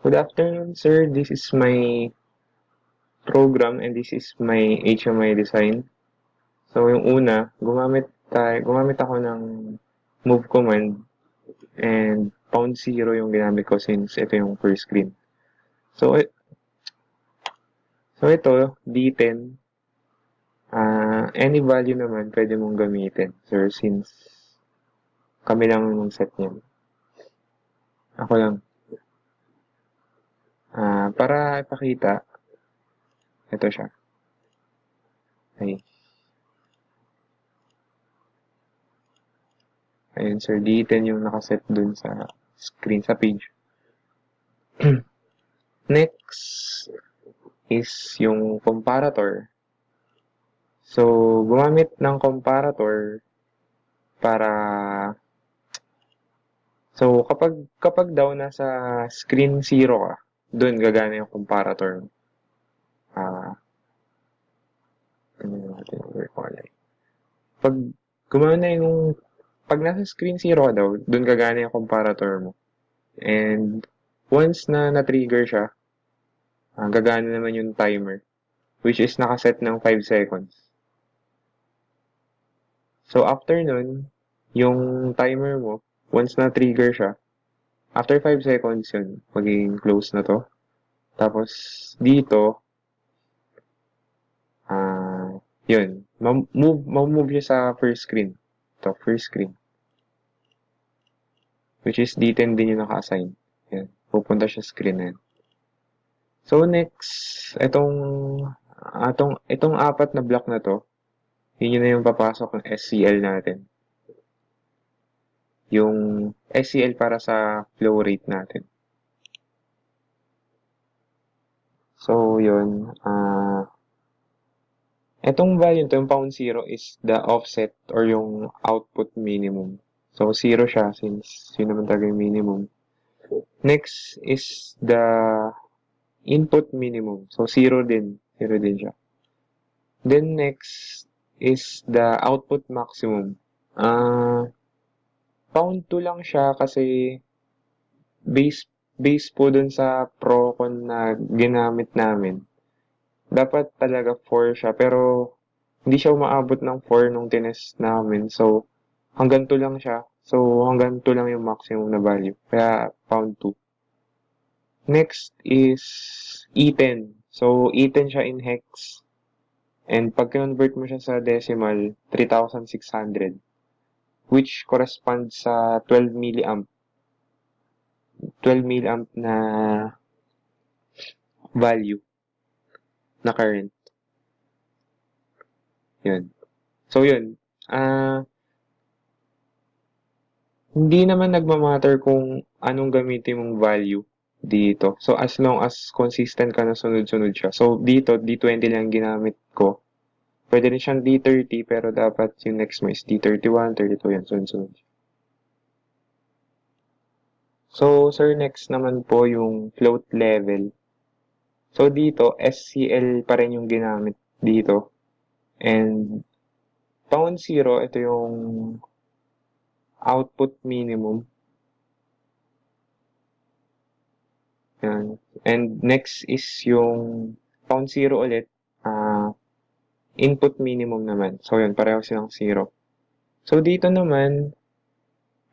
Good afternoon, sir. This is my program and this is my HMI design. So, yung una, gumamit ako ng move command and pound zero yung ginamit ko since ito yung first screen. So, ito, D10, any value naman pwede mong gamitin, sir, since kami lang yung set niyan. Ako lang. Para ipakita, ito siya. Ay. Ayun, sir, D10 yung nakaset dun sa screen, sa page. Next is yung comparator. So, gumamit ng comparator para kapag daw nasa screen 0 ka, doon gagana yung comparator. Ano natin recall. Pag gumana yung pag nasa screen 0 ka daw, doon gagana yung comparator mo. And once na na-trigger siya, gagana naman yung timer, which is nakaset ng 5 seconds. So, after nun, yung timer mo, once na-trigger siya, after 5 seconds yun, magiging close na to. Tapos, dito, yun, ma-move siya sa first screen. Ito, first screen. Which is D10 din yung naka-assign. Yan, pupunta siya screen na yan. So, next, itong apat na block na to, yun na yung papasok ng SCL natin. Yung SCL para sa flow rate natin. So, yun. Itong value nito, yung pound zero, is the offset or yung output minimum. So, zero siya since yun naman talaga yung minimum. Next is the input minimum. So, zero din. Zero din siya. Then, next is the output maximum. Pound 2 lang siya kasi base po dun sa Procon na ginamit namin. Dapat talaga 4 siya, pero hindi siya umaabot ng 4 nung tinest namin. So, hanggang 2 lang siya. So, hanggang 2 lang yung maximum na value. Kaya, pound 2. Next is E10. So, E10 siya in hex. And pag convert mo siya sa decimal, 3,600. Which corresponds sa 12 milliamp. 12 milliamp na value na current. Yun. So, yun. Hindi naman nagmamatter kung anong gamitin mong value dito. So, as long as consistent ka na sunod-sunod siya. So, dito, D20 lang ginamit ko. Pwede rin siyang D30, pero dapat yung next mo is D31, 32, yan, sunod-sunod. So, sir, next naman po yung float level. So, dito, SCL pa rin yung ginamit dito. And, pound zero, ito yung output minimum. Yan. And next is yung pound zero ulit. Input minimum naman. So, yun, pareho silang zero. So, dito naman,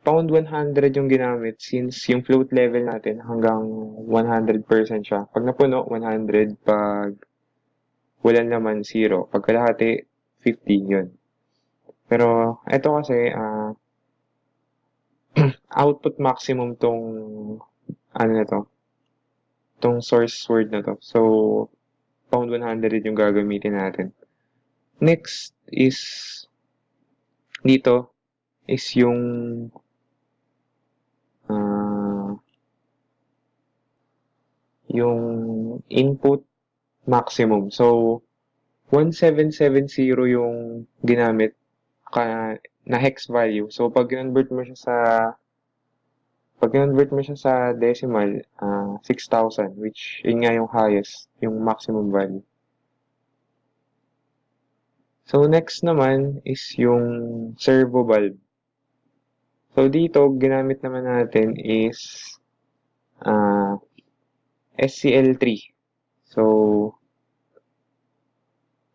pound 100 yung ginamit since yung float level natin hanggang 100% siya. Pag napuno, 100. Pag wala naman, 0. Pag kalahati, 50. Yun. Pero, ito kasi, output maximum tong, ano na to, tong source word na to. So, pound 100 yung gagamitin natin. Next is, dito, is yung input maximum. So, 1770 yung ginamit na hex value. So, pag convert mo siya sa decimal, 6,000, which yun nga yung highest, yung maximum value. So, next naman is yung servo valve. So, dito, ginamit naman natin is SCL3. So,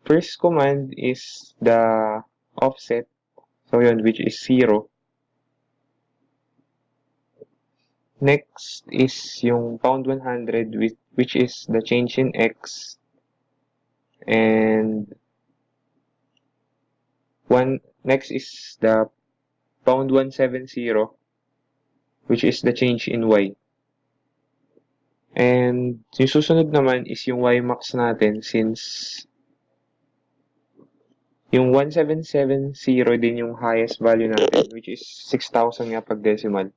first command is the offset. So, yun, which is 0. Next is yung pound 100, which is the change in X. And next is the pound 170, which is the change in Y. And yung susunod naman is yung Y max natin since yung 1770 din yung highest value natin, which is 6,000 nga pag decimal.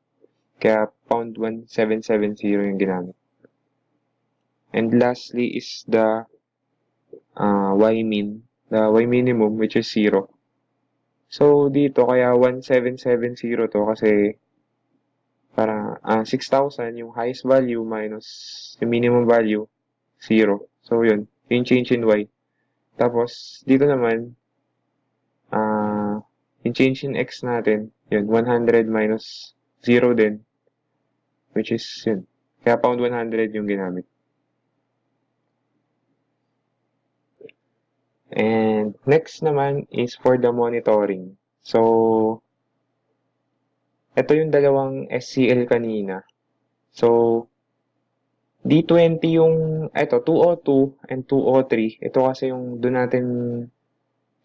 Kaya pound 1770 yung ginamit. And lastly is the Y min, the Y minimum, which is 0. So, dito, kaya 1770 to kasi para 6,000 yung highest value minus yung minimum value, 0. So, yun. Yung change in Y. Tapos, dito naman, yung change in X natin, yun, 100 minus 0 din, which is, yun. Kaya pound 100 yung ginamit. And next naman is for the monitoring. So, ito yung dalawang SCL kanina. So, D20 yung, ito, 202 and 203. Ito kasi yung doon natin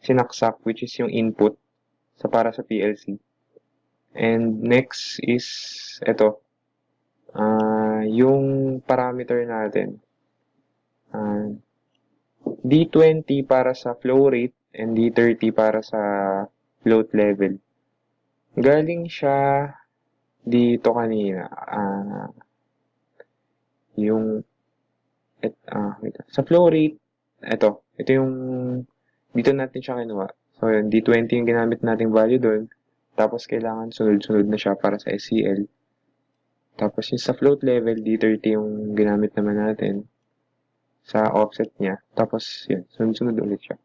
sinaksak, which is yung input sa para sa PLC. And next is, ito, yung parameter natin. D20 para sa flow rate and D30 para sa float level. Galing siya dito kanina. Sa flow rate, ito yung, dito natin siya kinuha. So, yun, D20 yung ginamit nating value doon. Tapos, kailangan sunod-sunod na siya para sa SCL. Tapos, yung sa float level, D30 yung ginamit naman natin sa offset niya. Tapos, yun, sunod-sunod ulit siya.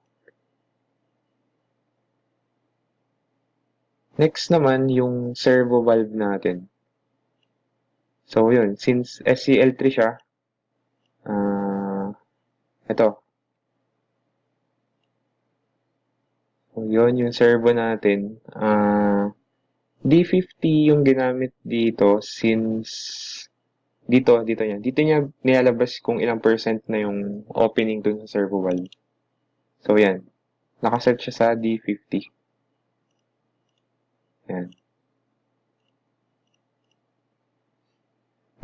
Next naman, yung servo valve natin. So, yun, since SCL3 siya, ito. So, yun, yung servo natin. D50 yung ginamit dito since dito niya. Dito niya nilalabas kung ilang percent na yung opening dun sa servo valve. So, yan. Nakaset siya sa D50. Yan.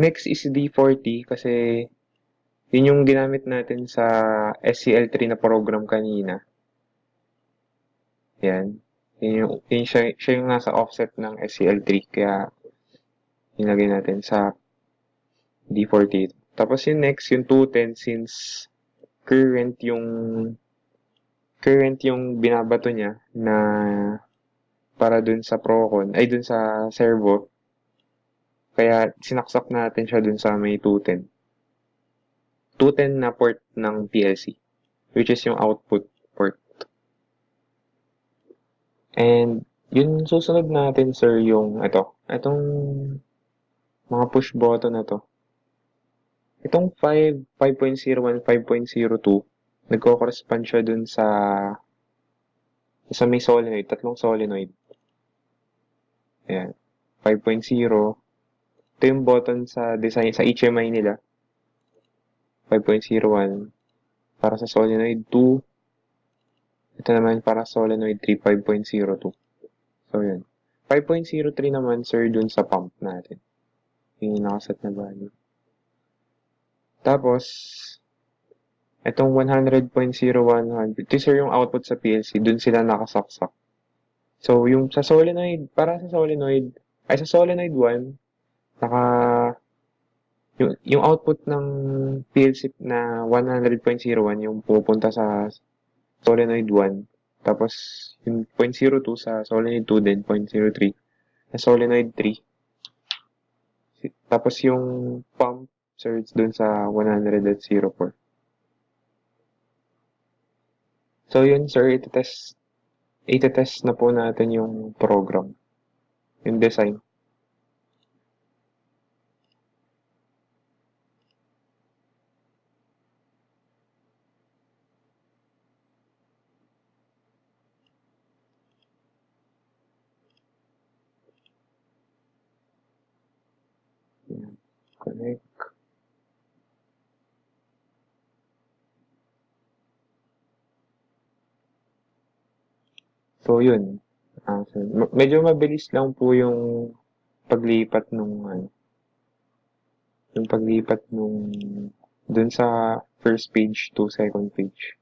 Next is D40 kasi yun yung ginamit natin sa SCL3 na program kanina. Yan. Siya yung nasa offset ng SCL3 kaya ilagay natin sa D40. Tapos yung next, yung 210 since current yung binabato niya na para dun sa Procon, ay dun sa servo. Kaya sinaksak natin siya dun sa may 210. 210 na port ng PLC, which is yung output port. And yun susunod natin, sir, yung itong mga push button na to. Itong 5.01, 5.02, nagko-correspond siya dun sa may solenoid, tatlong solenoid. Ayan. 5.0. Ito yung button sa design, sa HMI nila. 5.01. Para sa solenoid 2. Ito naman para sa solenoid 3, 5.02. So, yun. 5.03 naman, sir, dun sa pump natin. Yung nakaset na value. Tapos, itong 100.01, ito, sir, yung output sa PLC. Dun sila nakasaksak. So, yung sa solenoid, para sa solenoid 1, yung output ng PLC na 100.01 yung pupunta sa solenoid 1. Tapos, yung 0.02 sa solenoid 2 din, 0.03 sa solenoid 3. Tapos, yung pump surge dun sa 100.04. So, yun, sir, itetest na po natin yung program, yung design. Connect. So, yun. So, medyo mabilis lang po yung paglipat nung, yung paglipat nung dun sa first page to second page.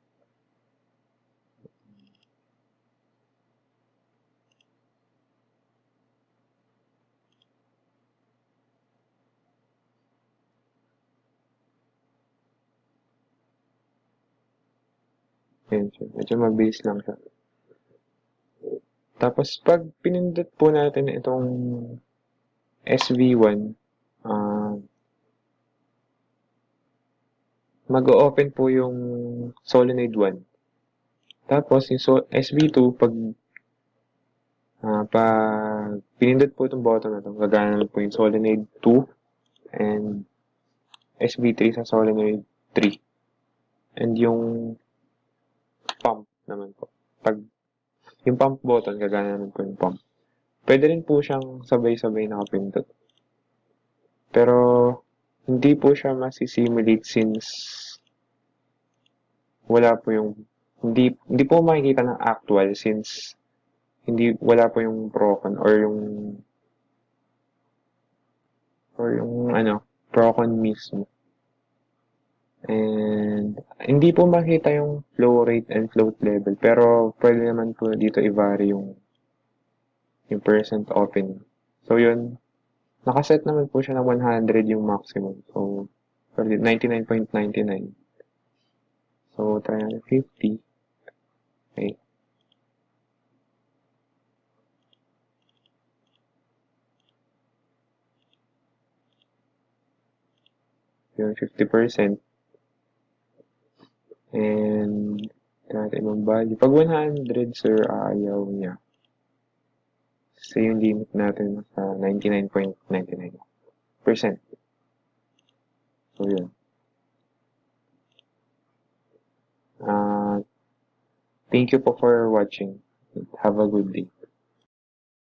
Yan siya. Medyo mabilis lang siya. Tapos, pag pinindot po natin itong SV1, mag-o-open po yung solenoid 1. Tapos, yung SV2, pag pinindot po itong button na ito, gagana na po yung solenoid 2 and SV3 sa solenoid 3. And yung pump naman po. Pag yung pump button, gagana naman po yung pump. Pwede rin po siyang sabay-sabay nakapindot. Pero, hindi po siya masisimulate since wala po yung, hindi po makikita ng actual since wala po yung Procon or yung Procon mismo. And, hindi po makita yung flow rate and float level. Pero, pwede naman po dito i-vary yung percent opening. So, yun. Nakaset naman po siya ng 100 yung maximum. So, 99.99. So, try natin 50. Okay. Yung 50%. And, natin ibang value. Pag 100, sir, ayaw niya. So, yung limit natin sa 99.99%. So, yun. Thank you po for watching. Have a good day.